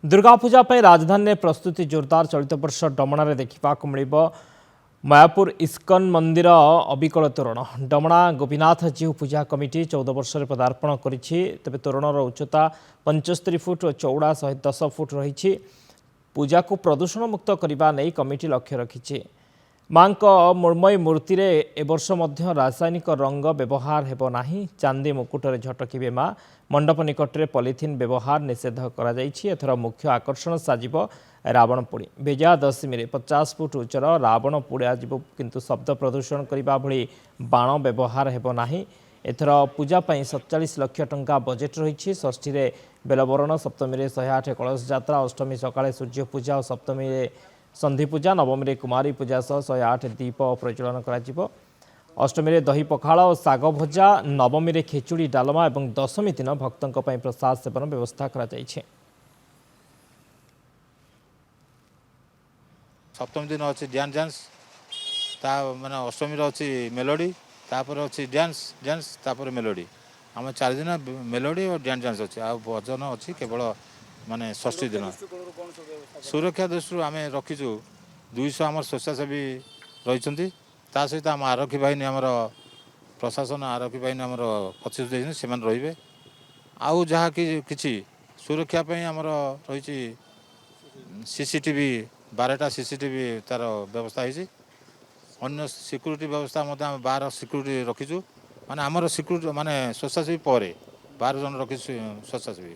दुर्गा पूजा पर राजधानी में प्रस्तुति जोरदार। चलित वर्ष डमणा देखा मिल मायापुर इस्कन मंदिर अविकल तोरण। डमणा गोपीनाथ जीव पूजा कमिटी 14 वर्ष पदार्पण करिछि। तेबे तोरणर उच्चता 75 फुट और चौड़ा 110 फुट रही। पूजा को प्रदूषण मुक्त करने नहीं कमिटी लक्ष्य रखिछि। मां मृण्मयी मूर्ति रे एवर्ष मध्य रासायनिक रंग व्यवहार हेबो नाही। चांदी मुकुटरे झटकिबे मां। मंडप निकटरे पॉलिथिन व्यवहार निषेध करा जायछि। एथर मुख्य आकर्षण साजिब रावण पोड़ी। विजया दशमी 50 फुट उच्चर रावण पोड़ा जीव किंतु शब्द प्रदूषण करने भली बाण व्यवहार हेबो नाही। एथर पूजा 47 लाख टंका बजेट रही। षष्ठी रे बेलबरण, सप्तमी रे 108 कलश यात्रा, अष्टमी सकाळे सूर्य पूजा और सप्तमी रे संधि पूजा, नवमी रे कुमारी पूजा सह 108 दीप प्रज्वलन करा। अष्टमी रे दही पखाड़ और साग भजा, नवमी रे खिचुड़ी डालमा और दशमी दिन भक्तों प्रसाद सेवन व्यवस्था करा जायछि। सप्तमी दिन अच्छी डांस माने अष्टमी अच्छी मेलोडी तापर अच्छी डांस तापर मेलोडी आम 4 दिन मेलोडी और डांस अच्छी आ भजन अच्छी केवल माने षष्ठी दिन। सुरक्षा दृष्टि आम रखीचु 200 आम स्वेच्छासेवी रही सहित आम आरक्षी बाहिनी आमर प्रशासन आरक्षी बाहिनी आमर प्रतिश्रुति देते से रे आउ जहाँ कि सुरक्षा आमर रही सीसीटीवी 12टा सीसीटीवी तार व्यवस्था है। अन्य सिक्यूरीटी व्यवस्था 12 सिक्यूरीटी रखीचु। माने आमर सिक्यूरीटी माने स्वेच्छासेवी पर 12 जन रखी स्वेच्छासेवी।